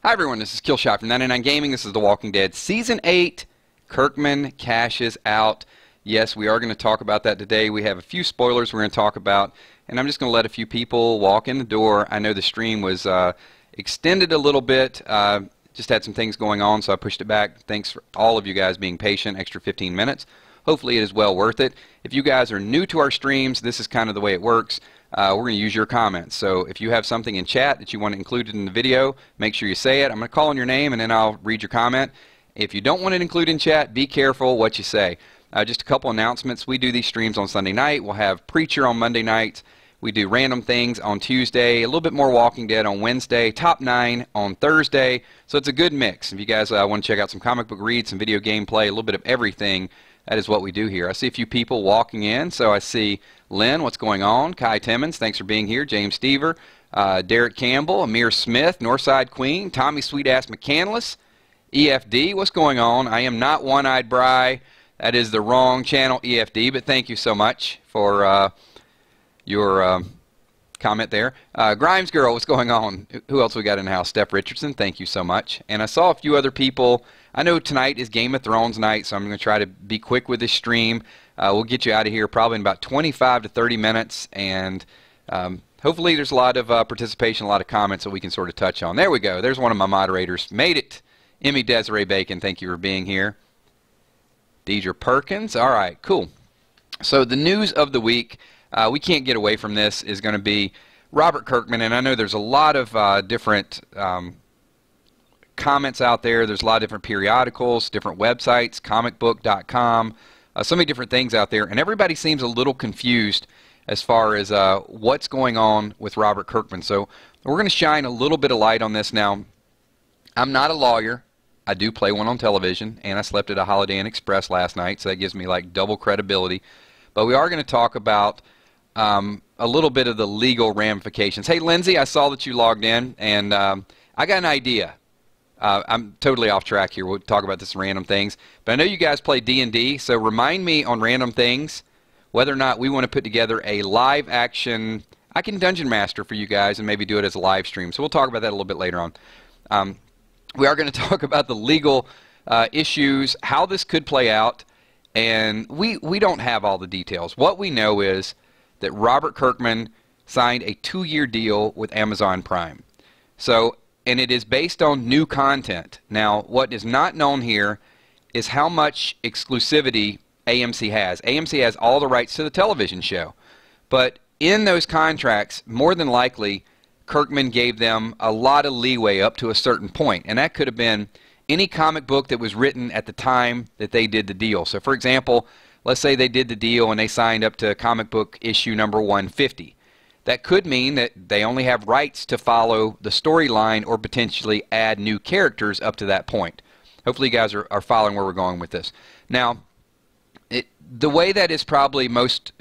Hi everyone, this is Killshot from 99 Gaming. This is The Walking Dead Season 8. Kirkman cashes out. Yes, we are going to talk about that today. We have a few spoilers we're going to talk about, and I'm just going to let a few people walk in the door. I know the stream was extended a little bit. Just had some things going on, so I pushed it back. Thanks for all of you guys being patient, extra 15 minutes. Hopefully it is well worth it. If you guys are new to our streams, this is kind of the way it works. We're going to use your comments. So if you have something in chat that you want included in the video, make sure you say it. I'm going to call on your name and then I'll read your comment. If you don't want it included in chat, be careful what you say. Just a couple announcements. We do these streams on Sunday night. We'll have Preacher on Monday nights. We do Random Things on Tuesday, a little bit more Walking Dead on Wednesday, Top 9 on Thursday. So it's a good mix. If you guys want to check out some comic book reads, some video gameplay, a little bit of everything, that is what we do here. I see a few people walking in. So I see Lynn, what's going on? Kai Timmons, thanks for being here. James Stever, Derek Campbell, Amir Smith, Northside Queen, Tommy Sweetass McCandless, EFD, what's going on? I am not One-Eyed Bry. That is the wrong channel, EFD, but thank you so much for your comment there. Grimes Girl, what's going on? Who else we got in the house? Steph Richardson, thank you so much. And I saw a few other people. I know tonight is Game of Thrones night, so I'm going to try to be quick with this stream. We'll get you out of here probably in about 25 to 30 minutes, and hopefully there's a lot of participation, a lot of comments that we can sort of touch on. There we go. There's one of my moderators. Made it. Emmy Desiree Bacon, thank you for being here. Deidre Perkins. All right, cool. So the news of the week, we can't get away from this, is going to be Robert Kirkman, and I know there's a lot of different comments out there. There's a lot of different periodicals, different websites, comicbook.com, so many different things out there, and everybody seems a little confused as far as what's going on with Robert Kirkman. So we're going to shine a little bit of light on this. Now, I'm not a lawyer. I do play one on television, and I slept at a Holiday Inn Express last night, so that gives me like double credibility. But we are going to talk about a little bit of the legal ramifications. Hey, Lindsay, I saw that you logged in, and I got an idea. I'm totally off track here. We'll talk about this in Random Things. But I know you guys play D&D, so remind me on Random Things whether or not we want to put together a live action. I can Dungeon Master for you guys and maybe do it as a live stream. So we'll talk about that a little bit later on. We are going to talk about the legal issues, how this could play out, and we don't have all the details. What we know is that Robert Kirkman signed a 2-year deal with Amazon Prime. So, and it is based on new content. Now, what is not known here is how much exclusivity AMC has. AMC has all the rights to the television show. But in those contracts, more than likely, Kirkman gave them a lot of leeway up to a certain point. And that could have been any comic book that was written at the time that they did the deal. So, for example, let's say they did the deal and they signed up to comic book issue number 150. That could mean that they only have rights to follow the storyline or potentially add new characters up to that point. Hopefully you guys are following where we're going with this. Now, the way that is probably most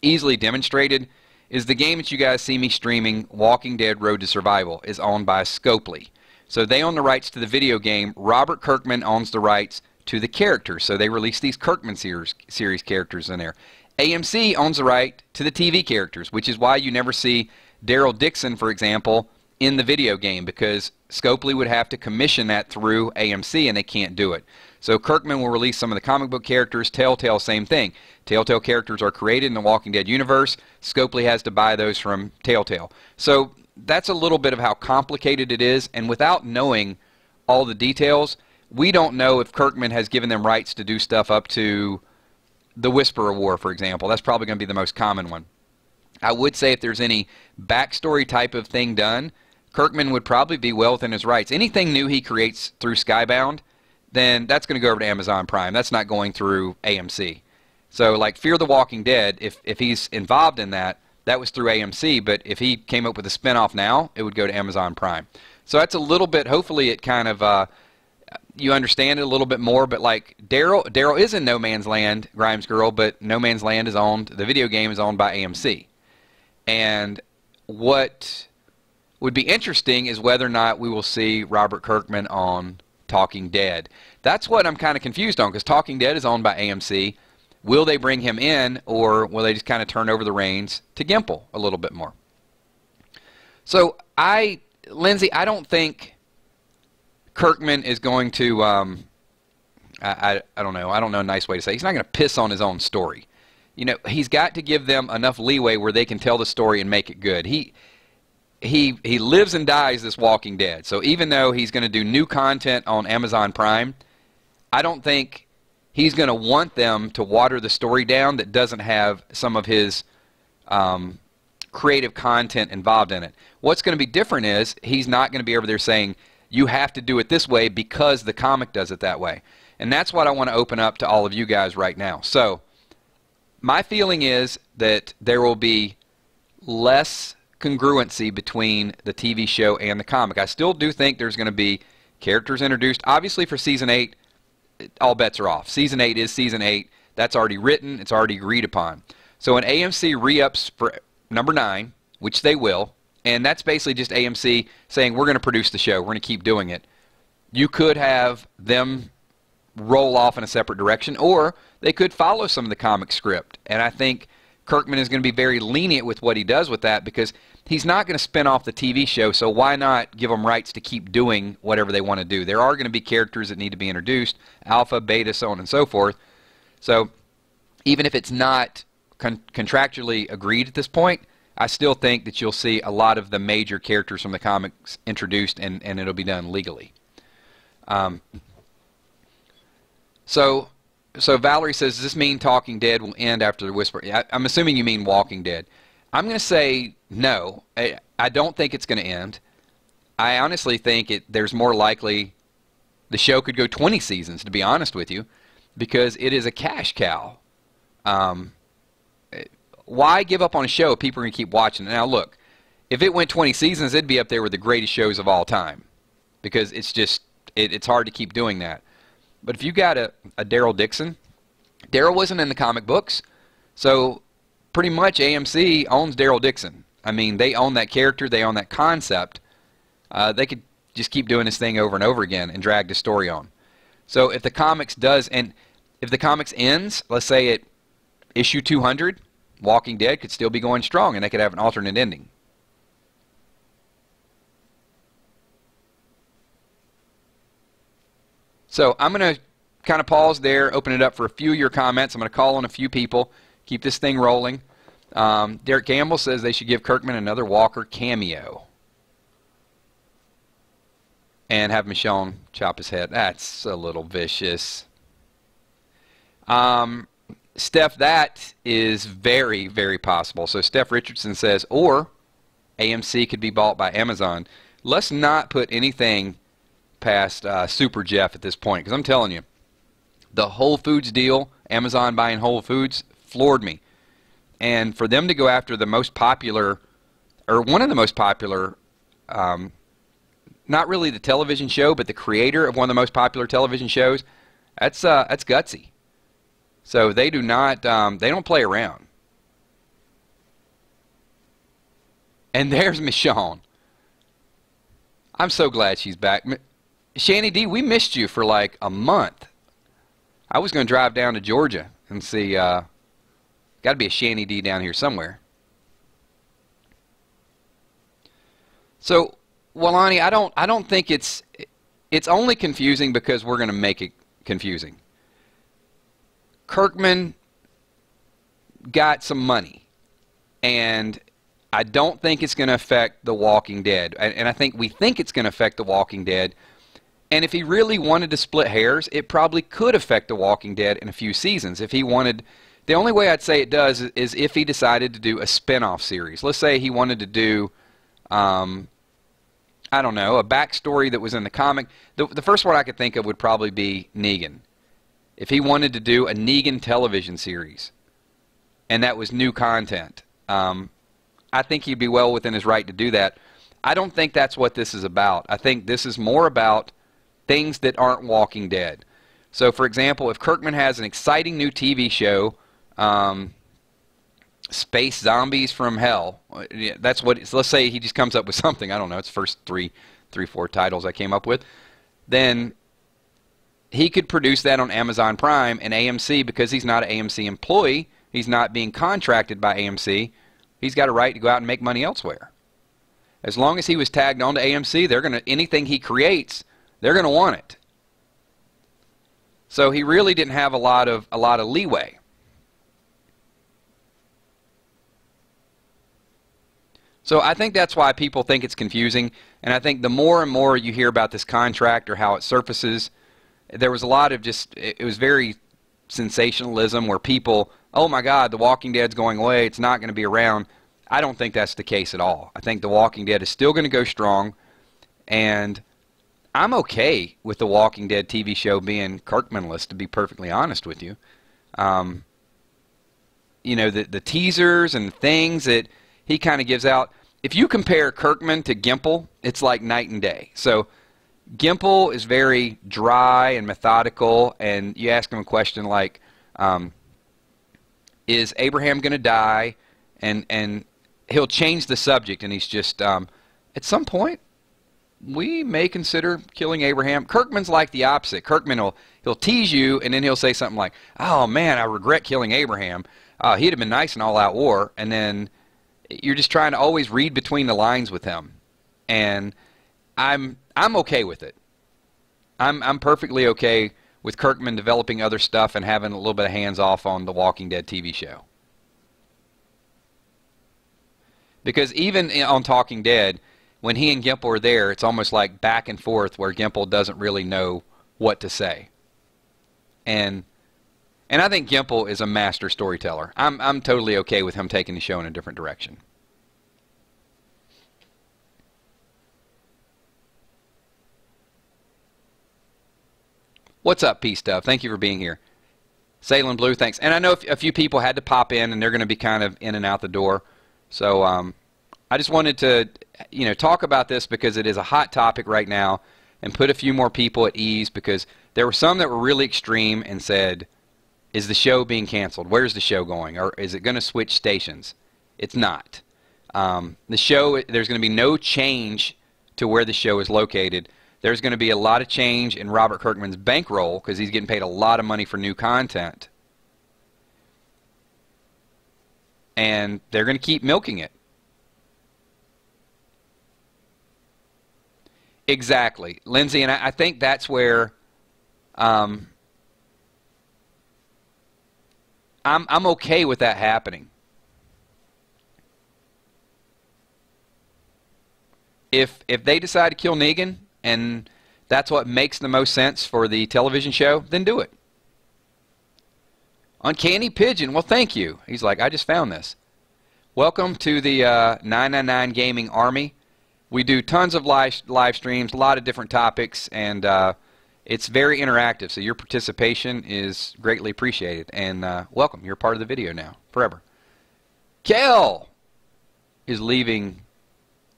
easily demonstrated is the game that you guys see me streaming, Walking Dead Road to Survival, is owned by Scopely. So they own the rights to the video game. Robert Kirkman owns the rights to the characters. So they release these Kirkman series characters in there. AMC owns the right to the TV characters, which is why you never see Daryl Dixon, for example, in the video game, because Scopely would have to commission that through AMC, and they can't do it. So Kirkman will release some of the comic book characters. Telltale, same thing. Telltale characters are created in the Walking Dead universe. Scopely has to buy those from Telltale. So that's a little bit of how complicated it is, and without knowing all the details, we don't know if Kirkman has given them rights to do stuff up to the Whisperer War, for example. That's probably going to be the most common one. I would say if there's any backstory type of thing done, Kirkman would probably be well within his rights. Anything new he creates through Skybound, then that's going to go over to Amazon Prime. That's not going through AMC. So like Fear the Walking Dead, if he's involved in that, that was through AMC, but if he came up with a spinoff now, it would go to Amazon Prime. So that's a little bit, hopefully it kind of, you understand it a little bit more, but like Daryl is in No Man's Land, Grimes Girl, but No Man's Land is owned, the video game is owned by AMC. And what would be interesting is whether or not we will see Robert Kirkman on Talking Dead. That's what I'm kind of confused on, because Talking Dead is owned by AMC. Will they bring him in, or will they just kind of turn over the reins to Gimple a little bit more? So Lindsay, I don't think Kirkman is going to, I don't know. I don't know a nice way to say it. He's not going to piss on his own story. You know, he's got to give them enough leeway where they can tell the story and make it good. He lives and dies this Walking Dead. So even though he's going to do new content on Amazon Prime, I don't think he's going to want them to water the story down that doesn't have some of his creative content involved in it. What's going to be different is he's not going to be over there saying, you have to do it this way because the comic does it that way. And that's what I want to open up to all of you guys right now. So my feeling is that there will be less congruency between the TV show and the comic. I still do think there's going to be characters introduced. Obviously for Season 8, all bets are off. Season 8 is Season 8. That's already written. It's already agreed upon. So when AMC re-ups for number 9, which they will, and that's basically just AMC saying we're going to produce the show, we're going to keep doing it, you could have them roll off in a separate direction, or they could follow some of the comic script. And I think Kirkman is going to be very lenient with what he does with that, because he's not going to spin off the TV show, so why not give them rights to keep doing whatever they want to do? There are going to be characters that need to be introduced, alpha, beta, so on and so forth. So even if it's not contractually agreed at this point, I still think that you'll see a lot of the major characters from the comics introduced, and it'll be done legally. So Valerie says, does this mean Talking Dead will end after the Whisper? I'm assuming you mean Walking Dead. I'm going to say no. I don't think it's going to end. I honestly think there's more likely the show could go 20 seasons, to be honest with you, because it is a cash cow. Why give up on a show if people are going to keep watching it? Now, look, if it went 20 seasons, it'd be up there with the greatest shows of all time, because it's just it's hard to keep doing that. But if you got a Daryl Dixon, Daryl wasn't in the comic books, so pretty much AMC owns Daryl Dixon. I mean, they own that character, they own that concept. They could just keep doing this thing over and over again and drag the story on. So if the comics if the comics ends, let's say at issue 200, Walking Dead could still be going strong, and they could have an alternate ending. So I'm going to kind of pause there, open it up for a few of your comments. I'm going to call on a few people, keep this thing rolling. Derek Gamble says they should give Kirkman another Walker cameo and have Michonne chop his head. That's a little vicious. Steph, that is very, very possible. So Steph Richardson says, or AMC could be bought by Amazon. Let's not put anything past Super Jeff at this point, because I'm telling you, the Whole Foods deal, Amazon buying Whole Foods, floored me. And for them to go after the most popular, or one of the most popular, not really the television show, but the creator of one of the most popular television shows, that's gutsy. So they do not, they don't play around. And there's Michonne. I'm so glad she's back. Shanny D, we missed you for like a month. I was going to drive down to Georgia and see, got to be a Shanny D down here somewhere. So, Walani, I don't think it's only confusing because we're going to make it confusing. Kirkman got some money, and I don't think it's going to affect The Walking Dead. And I think we think it's going to affect The Walking Dead. And if he really wanted to split hairs, it probably could affect The Walking Dead in a few seasons. If he wanted, the only way I'd say it does is if he decided to do a spin-off series. Let's say he wanted to do, I don't know, a backstory that was in the comic. The first one I could think of would probably be Negan. If he wanted to do a Negan television series, and that was new content, I think he'd be well within his right to do that. I don't think that's what this is about. I think this is more about things that aren't Walking Dead. So, for example, if Kirkman has an exciting new TV show, Space Zombies from Hell, that's what it's, let's say he just comes up with something, I don't know, it's the first three, four titles I came up with, then he could produce that on Amazon Prime, and AMC, because he's not an AMC employee, he's not being contracted by AMC, he's got a right to go out and make money elsewhere. As long as he was tagged on to AMC, they're going to, anything he creates, They're going to want it. So he really didn't have a lot of leeway. So I think that's why people think it's confusing, and I think the more and more you hear about this contract or how it surfaces, there was a lot of just, it was very sensationalism where people, oh my God, The Walking Dead's going away, it's not going to be around. I don't think that's the case at all. I think The Walking Dead is still going to go strong, and I'm okay with The Walking Dead TV show being Kirkman-less, to be perfectly honest with you. You know, the teasers and things that he kind of gives out, if you compare Kirkman to Gimple, it's like night and day. So Gimple is very dry and methodical, and you ask him a question like, is Abraham going to die? And he'll change the subject, and he's just, at some point, we may consider killing Abraham. Kirkman's like the opposite. Kirkman he'll tease you, and then he'll say something like, oh man, I regret killing Abraham. He'd have been nice in all-out war. And then you're just trying to always read between the lines with him. And I'm okay with it. I'm perfectly okay with Kirkman developing other stuff and having a little bit of hands-off on the Walking Dead TV show. Because even on Talking Dead, when he and Gimple are there, it's almost like back and forth where Gimple doesn't really know what to say. And I think Gimple is a master storyteller. I'm totally okay with him taking the show in a different direction. What's up, Peace Stuff? Thank you for being here. Salem Blue, thanks. And I know a few people had to pop in, and they're going to be kind of in and out the door. So I just wanted to, talk about this because it is a hot topic right now, and put a few more people at ease, because there were some that were really extreme and said, is the show being canceled? Where's the show going? Or is it going to switch stations? It's not. The show, there's going to be no change to where the show is located. There's going to be a lot of change in Robert Kirkman's bankroll because he's getting paid a lot of money for new content. And they're going to keep milking it. Exactly. Lindsay, and I think that's where I'm okay with that happening. If they decide to kill Negan and that's what makes the most sense for the television show, then do it. Uncanny Pigeon, well, thank you. He's like, I just found this. Welcome to the 999 Gaming Army. We do tons of live streams, a lot of different topics, and it's very interactive, so your participation is greatly appreciated. And welcome, you're part of the video now, forever. Kel is leaving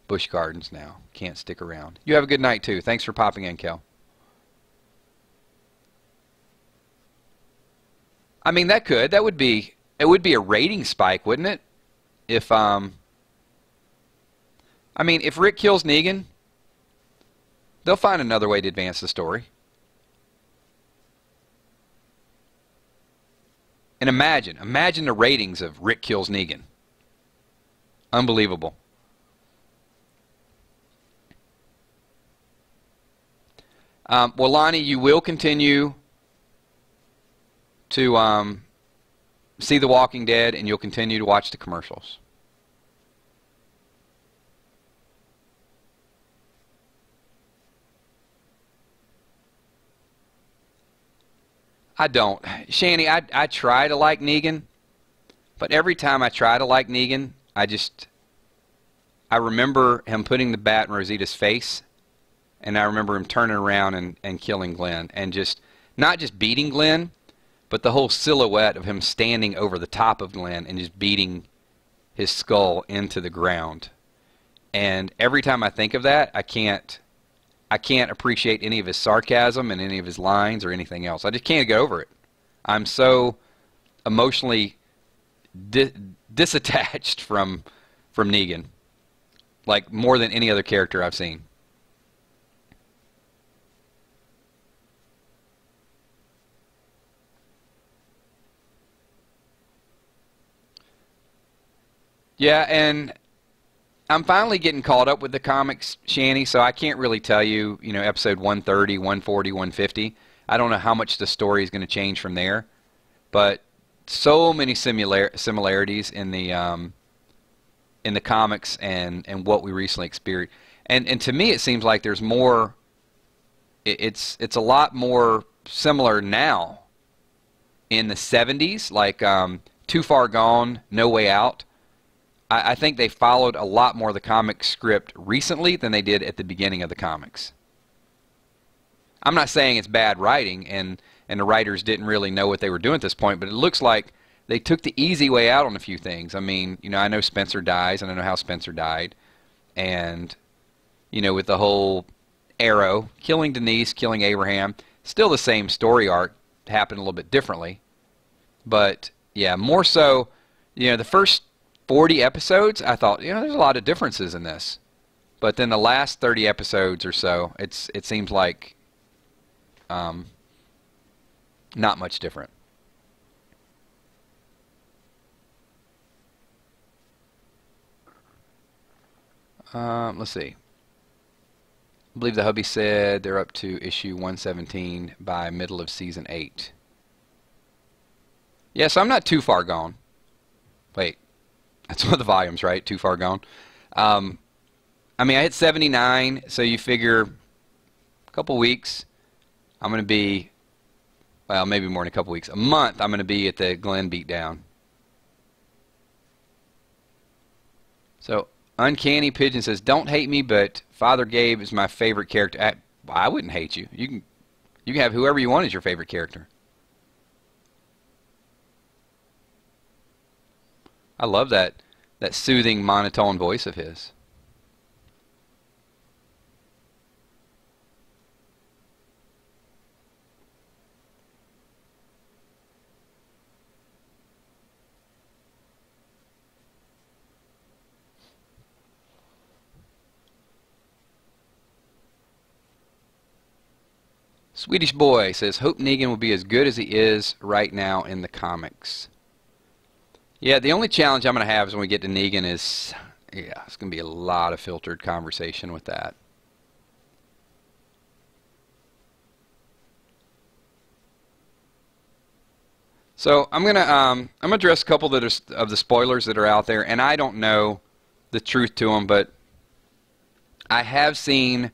Busch Gardens now. Can't stick around. You have a good night, too. Thanks for popping in, Kel. I mean, that would be a rating spike, wouldn't it? If I mean, if Rick kills Negan, they'll find another way to advance the story. And imagine the ratings of Rick kills Negan. Unbelievable. Well, Lonnie, you will continue to see The Walking Dead, and you'll continue to watch the commercials. I don't. Shani, I try to like Negan, but every time I try to like Negan, I remember him putting the bat in Rosita's face, and I remember him turning around and killing Glenn, and just not just beating Glenn, but the whole silhouette of him standing over the top of Glenn and just beating his skull into the ground. And every time I think of that, I can't appreciate any of his sarcasm and any of his lines or anything else. I just can't get over it. I'm so emotionally disattached from Negan, like more than any other character I've seen. Yeah, and I'm finally getting caught up with the comics, Shanny, so I can't really tell you, episode 130, 140, 150. I don't know how much the story is going to change from there, but so many similarities in the comics and what we recently experienced. And to me, it seems like there's more. It's a lot more similar now. In the 70s, like Too Far Gone, No Way Out. I think they followed a lot more of the comic script recently than they did at the beginning of the comics. I'm not saying it's bad writing and the writers didn't really know what they were doing at this point, but it looks like they took the easy way out on a few things. I mean, I know Spencer dies, and I know how Spencer died. And, with the whole Arrow, killing Denise, killing Abraham, still the same story arc, happened a little bit differently. But, yeah, more so, the first 40 episodes, I thought, there's a lot of differences in this. But then the last 30 episodes or so, it seems like not much different. Let's see. I believe the hubby said they're up to issue 117 by middle of season 8. Yeah, so I'm not too far gone. Wait. That's one of the volumes, right? Too Far Gone. I mean, I hit 79, so you figure a couple weeks, I'm going to be, well, maybe more than a couple weeks. A month, I'm going to be at the Glenn beatdown. So, Uncanny Pigeon says, don't hate me, but Father Gabe is my favorite character. I wouldn't hate you. You can have whoever you want as your favorite character. I love that soothing monotone voice of his. Swedish Boy says, hope Negan will be as good as he is right now in the comics. Yeah, the only challenge I'm going to have is when we get to Negan is, yeah, it's going to be a lot of filtered conversation with that. So I'm gonna address a couple of the spoilers that are out there, and I don't know the truth to them, but I have seen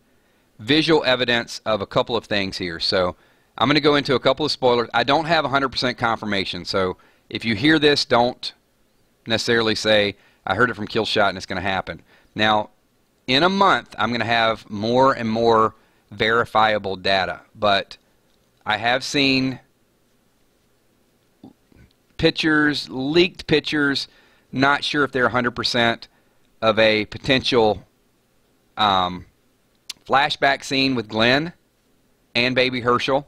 visual evidence of a couple of things here. So I'm going to go into a couple of spoilers. I don't have 100% confirmation, so if you hear this, don't necessarily say, I heard it from Killshot and it's going to happen. Now, in a month, I'm going to have more and more verifiable data, but I have seen pictures, leaked pictures, not sure if they're 100% of a potential flashback scene with Glenn and Baby Herschel.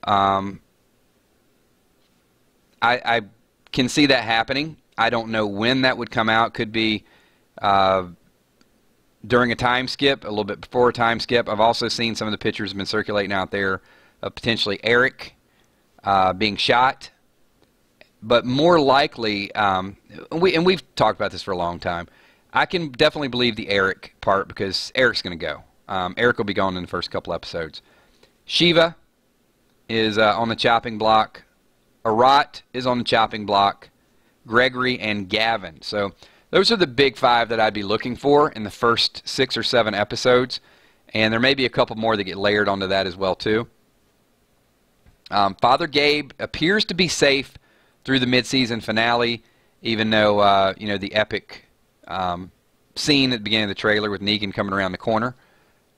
I can see that happening. I don't know when that would come out. Could be during a time skip, a little bit before a time skip. I've also seen some of the pictures have been circulating out there of potentially Eric being shot. But more likely, we've talked about this for a long time, I can definitely believe the Eric part because Eric's going to go. Eric will be gone in the first couple episodes. Shiva is on the chopping block. Arat is on the chopping block. Gregory and Gavin. So those are the big five that I'd be looking for in the first 6 or 7 episodes. And there may be a couple more that get layered onto that as well too. Father Gabe appears to be safe through the mid-season finale, even though the epic scene at the beginning of the trailer with Negan coming around the corner.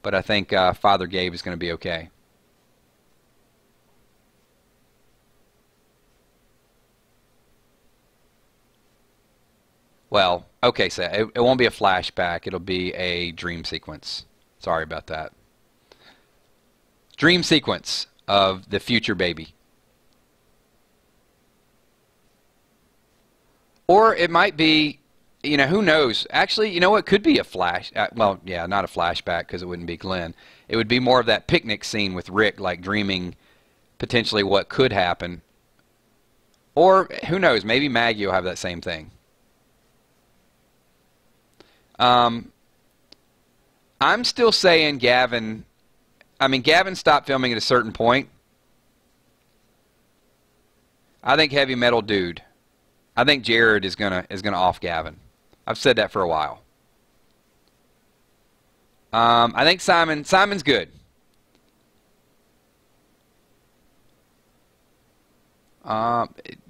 But I think Father Gabe is going to be okay. Well, okay, so it won't be a flashback. It'll be a dream sequence. Sorry about that. Dream sequence of the future baby. Or it might be, who knows? Actually, it could be a flash. Well, yeah, not a flashback because it wouldn't be Glenn. It would be more of that picnic scene with Rick, like dreaming potentially what could happen. Or, who knows? Maybe Maggie will have that same thing. I'm still saying Gavin. I mean, Gavin stopped filming at a certain point. I think Heavy Metal Dude. I think Jared is gonna off Gavin. I've said that for a while. I think Simon's good.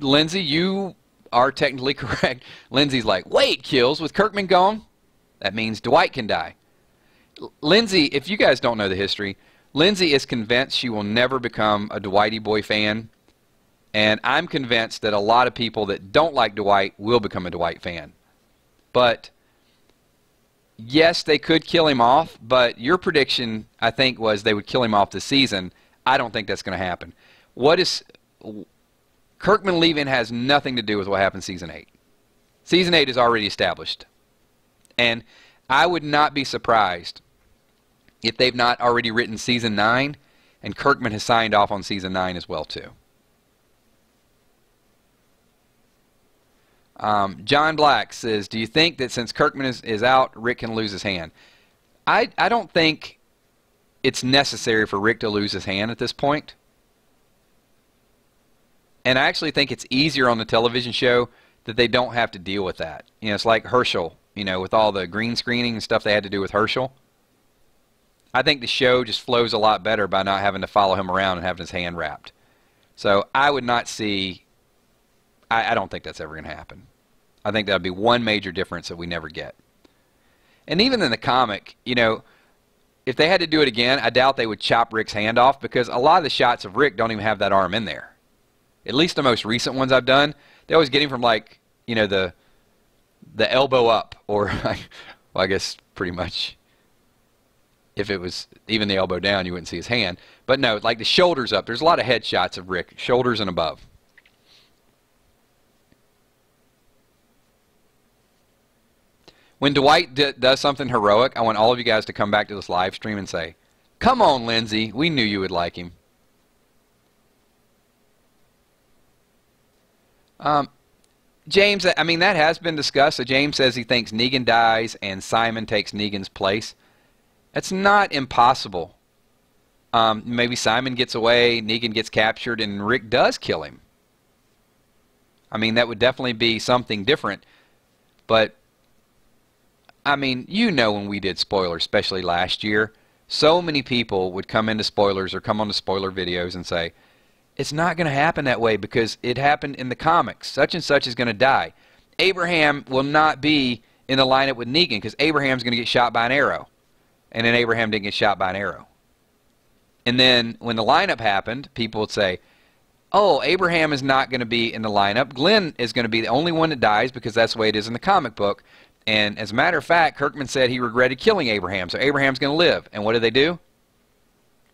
Lindsay, you are technically correct. Lindsay's like, wait, Kills, with Kirkman gone, that means Dwight can die. Lindsay, if you guys don't know the history, Lindsay is convinced she will never become a Dwighty Boy fan. And I'm convinced that a lot of people that don't like Dwight will become a Dwight fan. But yes, they could kill him off, but your prediction, I think, was they would kill him off this season. I don't think that's going to happen. Kirkman leaving has nothing to do with what happened Season 8. Season 8 is already established. And I would not be surprised if they've not already written Season 9, and Kirkman has signed off on Season 9 as well, too. John Black says, do you think that since Kirkman is out, Rick can lose his hand? I don't think it's necessary for Rick to lose his hand at this point. And I actually think it's easier on the television show that they don't have to deal with that. You know, it's like Herschel, you know, with all the green screening and stuff they had to do with Herschel. I think the show just flows a lot better by not having to follow him around and having his hand wrapped. So I would not see... I don't think that's ever going to happen. I think that would be one major difference that we never get. And even in the comic, you know, if they had to do it again, I doubt they would chop Rick's hand off, because a lot of the shots of Rick don't even have that arm in there. At least the most recent ones I've done, they always get him from, like, you know, the elbow up, or well, I guess pretty much if it was even the elbow down, you wouldn't see his hand. But no, like the shoulders up. There's a lot of head shots of Rick, shoulders and above. When Dwight does something heroic, I want all of you guys to come back to this live stream and say, come on, Lindsay, we knew you would like him. James, I mean, that has been discussed. So James says he thinks Negan dies and Simon takes Negan's place. That's not impossible. Maybe Simon gets away, Negan gets captured, and Rick does kill him. I mean, that would definitely be something different. But, I mean, you know, when we did spoilers, especially last year, so many people would come into spoilers or come on to spoiler videos and say, it's not going to happen that way because it happened in the comics. Such and such is going to die. Abraham will not be in the lineup with Negan because Abraham's going to get shot by an arrow. And then Abraham didn't get shot by an arrow. And then when the lineup happened, people would say, oh, Abraham is not going to be in the lineup. Glenn is going to be the only one that dies because that's the way it is in the comic book. And as a matter of fact, Kirkman said he regretted killing Abraham, so Abraham's going to live. And what do?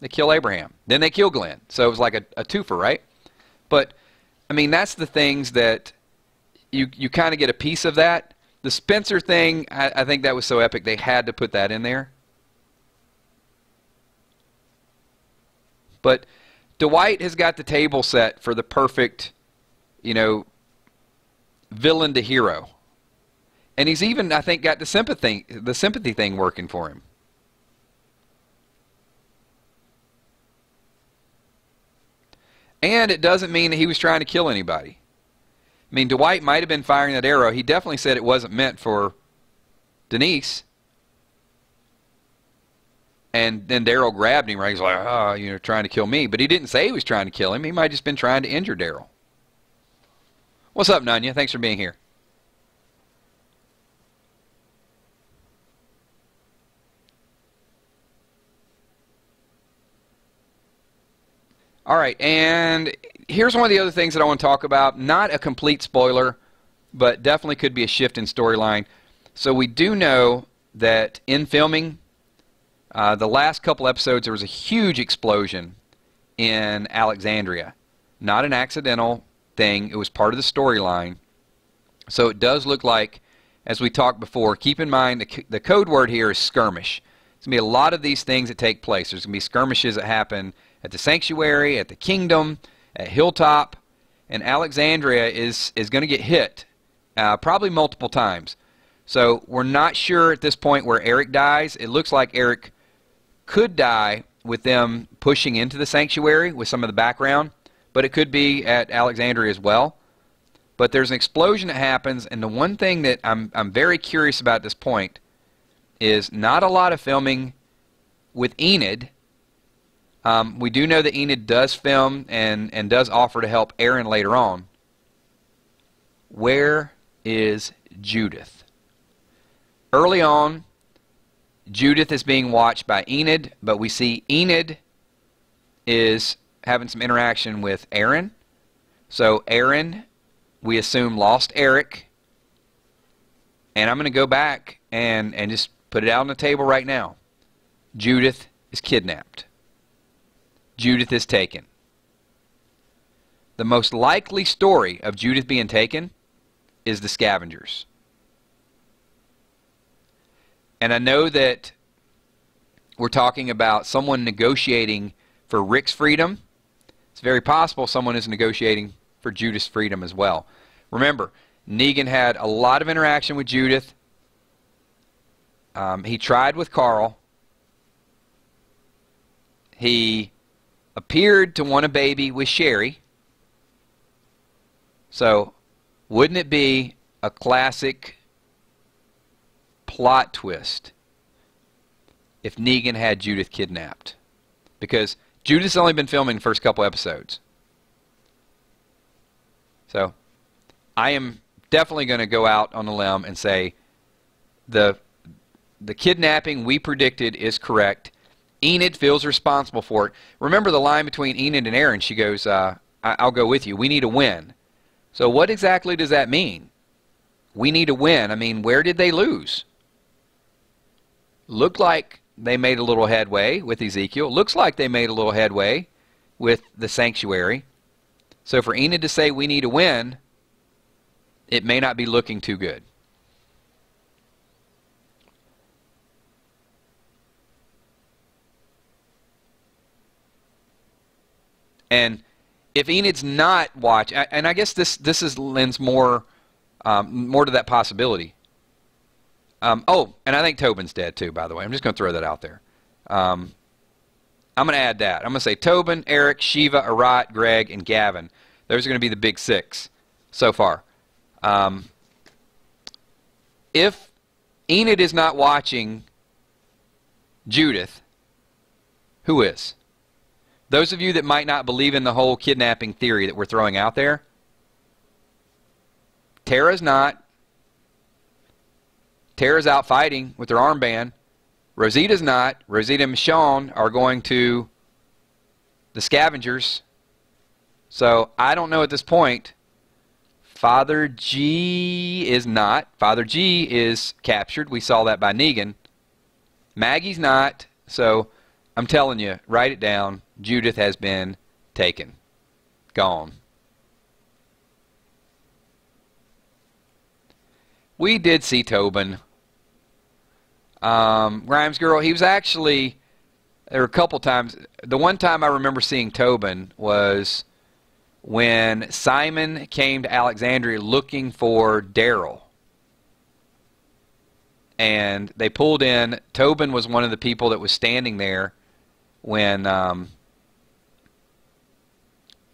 They kill Abraham. Then they kill Glenn. So it was like a twofer, right? But, I mean, that's the things that you kind of get a piece of that. The Spencer thing, I think that was so epic, they had to put that in there. But Dwight has got the table set for the perfect, you know, villain to hero. And he's even, I think, got the sympathy thing working for him. And it doesn't mean that he was trying to kill anybody. I mean, Dwight might have been firing that arrow. He definitely said it wasn't meant for Denise. And then Daryl grabbed him, right? He's like, oh, you're trying to kill me. But he didn't say he was trying to kill him. He might have just been trying to injure Daryl. What's up, Nunya? Thanks for being here. All right, and here's one of the other things that I want to talk about. Not a complete spoiler, but definitely could be a shift in storyline. So we do know that in filming, the last couple episodes, there was a huge explosion in Alexandria. Not an accidental thing. It was part of the storyline. So it does look like, as we talked before, keep in mind the code word here is skirmish. There's going to be a lot of these things that take place. There's going to be skirmishes that happen at the Sanctuary, at the Kingdom, at Hilltop, and Alexandria is going to get hit probably multiple times. So we're not sure at this point where Eric dies. It looks like Eric could die with them pushing into the sanctuary with some of the background, but it could be at Alexandria as well. But there's an explosion that happens, and the one thing that I'm very curious about at this point is not a lot of filming with Enid. We do know that Enid does film and does offer to help Aaron later on. Where is Judith? Early on, Judith is being watched by Enid, but we see Enid is having some interaction with Aaron. So Aaron, we assume, lost Eric. And I'm going to go back and just put it out on the table right now. Judith is kidnapped. Judith is taken. The most likely story of Judith being taken is the scavengers. And I know that we're talking about someone negotiating for Rick's freedom. It's very possible someone is negotiating for Judith's freedom as well. Remember, Negan had a lot of interaction with Judith. He tried with Carl. He appeared to want a baby with Sherry. So, wouldn't it be a classic plot twist if Negan had Judith kidnapped? Because Judith's only been filming the first couple episodes. So, I am definitely going to go out on a limb and say the kidnapping we predicted is correct. Enid feels responsible for it. Remember the line between Enid and Aaron. She goes, I'll go with you. We need a win. So what exactly does that mean? We need a win. I mean, where did they lose? Looked like they made a little headway with Ezekiel. Looks like they made a little headway with the sanctuary. So for Enid to say we need a win, it may not be looking too good. And if Enid's not watching, and I guess this lends more to that possibility. Oh, and I think Tobin's dead too, by the way. I'm just going to throw that out there. I'm going to add that. I'm going to say Tobin, Eric, Shiva, Arat, Greg, and Gavin. Those are going to be the big six so far. If Enid is not watching Judith, who is? Those of you that might not believe in the whole kidnapping theory that we're throwing out there, Tara's not. Tara's out fighting with her armband. Rosita's not. Rosita and Michonne are going to the scavengers. So I don't know at this point. Father G is not. Father G is captured. We saw that by Negan. Maggie's not. So I'm telling you, write it down. Judith has been taken. Gone. We did see Tobin. Grimes Girl, he was actually, there were a couple times. The one time I remember seeing Tobin was when Simon came to Alexandria looking for Daryl. And they pulled in. Tobin was one of the people that was standing there when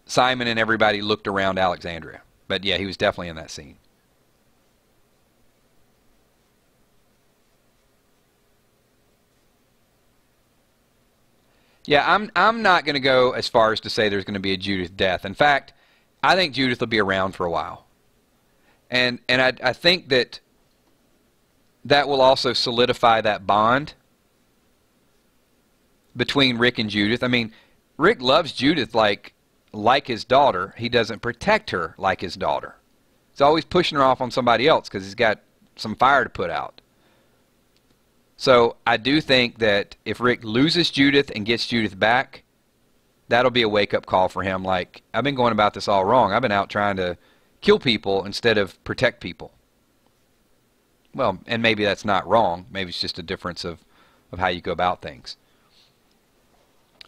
Simon and everybody looked around Alexandria. But yeah, he was definitely in that scene. Yeah, I'm not going to go as far as to say there's going to be a Judith death. In fact, I think Judith will be around for a while. And I think that will also solidify that bond between Rick and Judith. I mean, Rick loves Judith like his daughter. He doesn't protect her like his daughter. He's always pushing her off on somebody else because he's got some fire to put out. So I do think that if Rick loses Judith and gets Judith back, that'll be a wake-up call for him. Like, I've been going about this all wrong. I've been out trying to kill people instead of protect people. Well, and maybe that's not wrong. Maybe it's just a difference of how you go about things.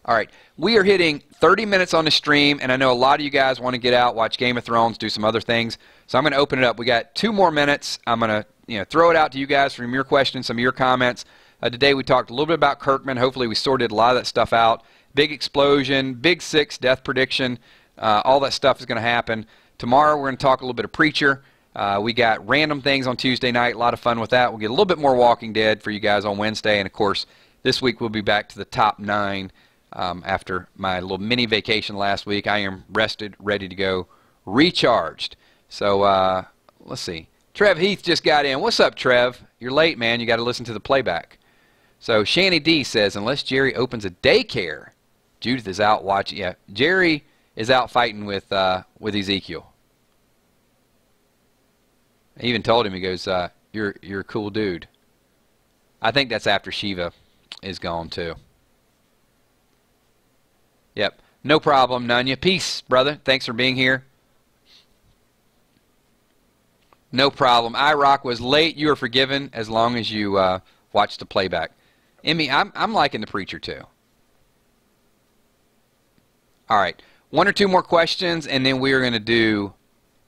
All right, we are hitting 30 minutes on the stream, and I know a lot of you guys want to get out, watch Game of Thrones, do some other things. So I'm going to open it up. We got 2 more minutes. I'm going to throw it out to you guys from your questions, some of your comments. Today we talked a little bit about Kirkman. Hopefully we sorted a lot of that stuff out. Big explosion, Big 6 death prediction. All that stuff is going to happen. Tomorrow we're going to talk a little bit of Preacher. We got random things on Tuesday night. A lot of fun with that. We'll get a little bit more Walking Dead for you guys on Wednesday. And, of course, this week we'll be back to the top 9 after my little mini vacation last week. I am rested, ready to go, recharged. So let's see. Trev Heath just got in. What's up, Trev? You're late, man. You got to listen to the playback. So Shanny D says, unless Jerry opens a daycare, Judith is out watching. Yeah, Jerry is out fighting with Ezekiel. I even told him, he goes, you're a cool dude. I think that's after Shiva is gone too. Yep. No problem, Nunya. Peace, brother. Thanks for being here. No problem. iRock was late. You are forgiven as long as you watch the playback. Emmy, I'm liking the Preacher too. All right. 1 or 2 more questions, and then we're going to do,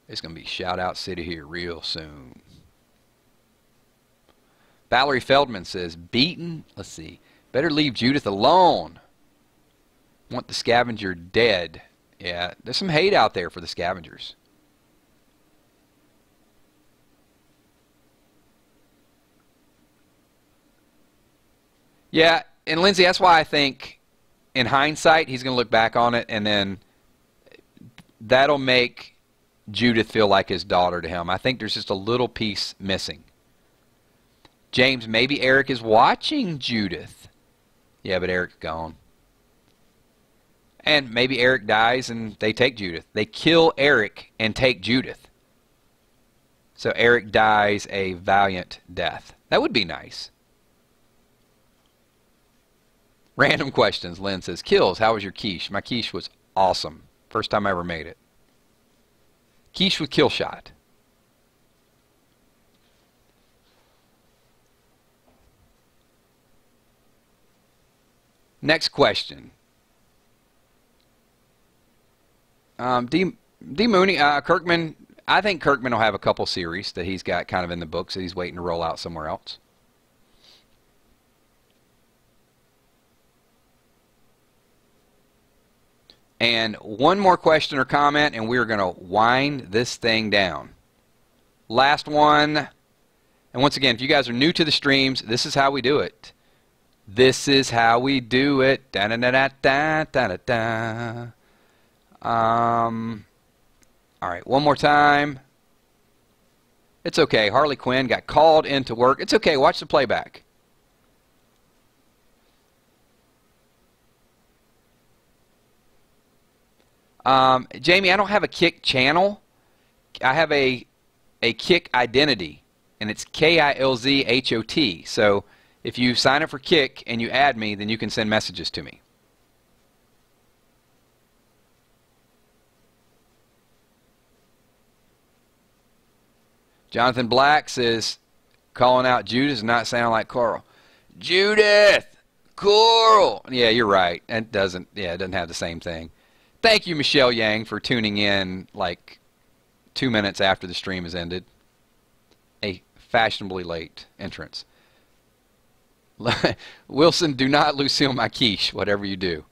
it's going to be Shout Out City here real soon. Valerie Feldman says, beaten, let's see, better leave Judith alone. Want the scavenger dead. Yeah, there's some hate out there for the scavengers. Yeah, and Lindsay, that's why I think in hindsight he's going to look back on it, and then that'll make Judith feel like his daughter to him. I think there's just a little piece missing. James, maybe Eric is watching Judith. Yeah, but Eric's gone. And maybe Eric dies and they take Judith. They kill Eric and take Judith. So Eric dies a valiant death. That would be nice. Random questions. Lynn says, Kills, how was your quiche? My quiche was awesome. First time I ever made it. Quiche with kill shot. Next question. D Mooney, Kirkman, I think Kirkman will have a couple series that he's got kind of in the books that he's waiting to roll out somewhere else. And one more question or comment, and we're going to wind this thing down. Last one. And once again, if you guys are new to the streams, this is how we do it. This is how we do it. Da da da da da da da. All right, one more time. It's okay. Harley Quinn got called into work. It's okay. Watch the playback. Jamie, I don't have a Kick channel. I have a Kick identity, and it's KILZHOT. So if you sign up for Kick and you add me, then you can send messages to me. Jonathan Black says, calling out Judith does not sound like Coral. Judith! Coral! Yeah, you're right. It doesn't have the same thing. Thank you, Michelle Yang, for tuning in like 2 minutes after the stream has ended. A fashionably late entrance. Wilson, do not Lucille my quiche, whatever you do.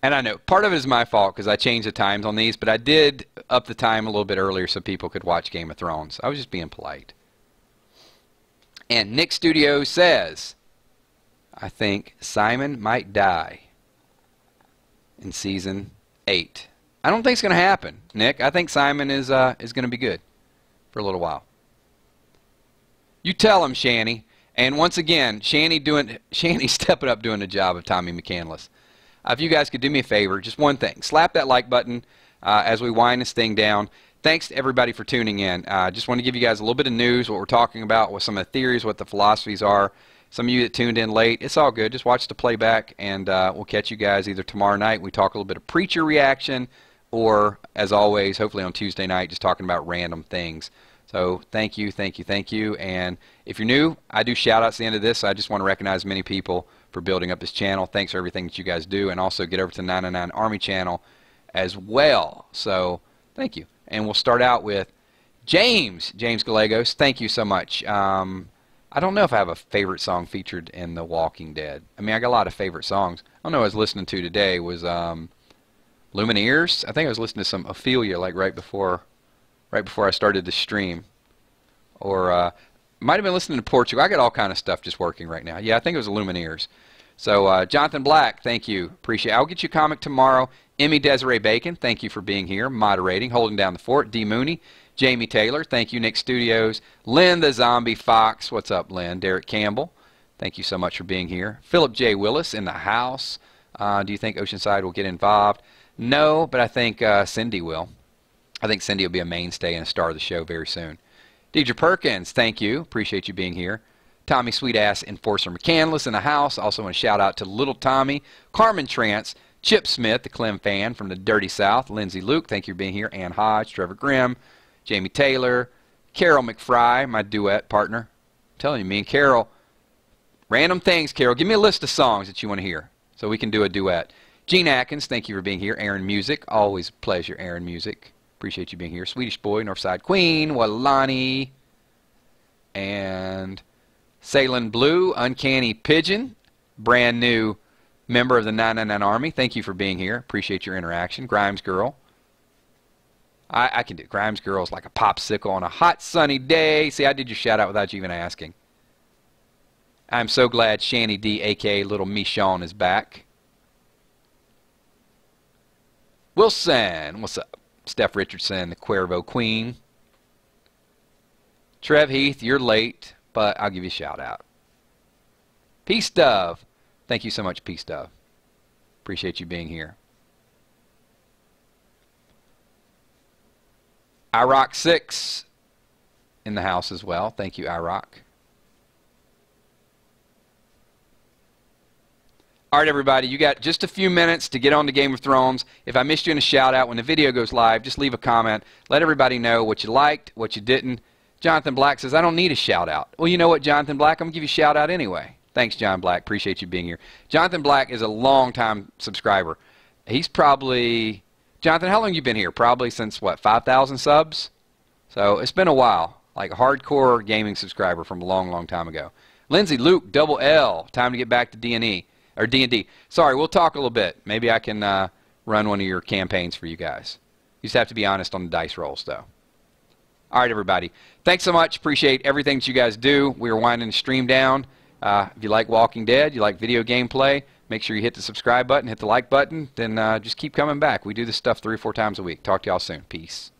And I know, part of it is my fault because I changed the times on these, but I did up the time a little bit earlier so people could watch Game of Thrones. I was just being polite. And Nick Studio says, I think Simon might die in Season 8. I don't think it's going to happen, Nick. I think Simon is going to be good for a little while. You tell him, Shanny. And once again, Shanny stepping up doing the job of Tommy McCandless. If you guys could do me a favor, just one thing. Slap that like button as we wind this thing down. Thanks to everybody for tuning in. Just want to give you guys a little bit of news, what we're talking about, what some of the theories, what the philosophies are. Some of you that tuned in late, it's all good. Just watch the playback, and we'll catch you guys either tomorrow night. We talk a little bit of Preacher reaction, or, as always, hopefully on Tuesday night, just talking about random things So thank you, thank you, thank you. And if you're new, I do shout-outs at the end of this. So I just want to recognize many people for building up this channel. Thanks for everything that you guys do. And also get over to the 999 Army channel as well. So thank you. And we'll start out with James Gallegos. Thank you so much. I don't know if I have a favorite song featured in The Walking Dead. I mean, I got a lot of favorite songs. I don't know what I was listening to today was Lumineers. I think I was listening to some Ophelia like right before I started the stream. Or might have been listening to Portugal. I got all kind of stuff just working right now. Yeah, I think it was Lumineers. So Jonathan Black, thank you. Appreciate it. I'll get you a comic tomorrow. Emmy Desiree Bacon, thank you for being here, moderating, holding down the fort. D. Mooney, Jamie Taylor, thank you, Nick Studios. Lynn the Zombie Fox, what's up, Lynn? Derek Campbell, thank you so much for being here. Philip J. Willis in the house. Do you think Oceanside will get involved? No, but I think Cindy will. I think Cindy will be a mainstay and a star of the show very soon. Deidre Perkins, thank you. Appreciate you being here. Tommy Sweetass Enforcer McCandless in the house. Also want to shout out to Little Tommy. Carmen Trance. Chip Smith, the Clem fan from the Dirty South. Lindsay Luke, thank you for being here. Ann Hodge, Trevor Grimm, Jamie Taylor, Carol McFry, my duet partner. I'm telling you, me and Carol, random things, Carol. Give me a list of songs that you want to hear so we can do a duet. Gene Atkins, thank you for being here. Aaron Music, always a pleasure, Aaron Music. Appreciate you being here. Swedish Boy, Northside Queen, Walani, and Salem Blue, Uncanny Pigeon, brand new member of the 999 Army. Thank you for being here. Appreciate your interaction. Grimes Girl. I can do it. Grimes Girl is like a popsicle on a hot sunny day. See, I did your shout out without you even asking. I'm so glad Shanny D, a.k.a. Little Michonne, is back. Wilson, what's up? Steph Richardson, the Cuervo Queen. Trev Heath, you're late, but I'll give you a shout out. Peace Dove. Thank you so much, Peace Dove. Appreciate you being here. IROC 6 in the house as well. Thank you, IROC. All right, everybody, you got just a few minutes to get on to Game of Thrones. If I missed you in a shout-out when the video goes live, just leave a comment. Let everybody know what you liked, what you didn't. Jonathan Black says, I don't need a shout-out. Well, you know what, Jonathan Black? I'm going to give you a shout-out anyway. Thanks, John Black. Appreciate you being here. Jonathan Black is a long-time subscriber. He's probably... Jonathan, how long have you been here? Probably since, what, 5,000 subs? So it's been a while. Like a hardcore gaming subscriber from a long, long time ago. Lindsay Luke, double L. Time to get back to D&E. Or D&D. Sorry, we'll talk a little bit. Maybe I can run one of your campaigns for you guys. You just have to be honest on the dice rolls, though. All right, everybody. Thanks so much. Appreciate everything that you guys do. We are winding the stream down. If you like Walking Dead, you like video gameplay, make sure you hit the subscribe button, hit the like button, then just keep coming back. We do this stuff 3 or 4 times a week. Talk to y'all soon. Peace.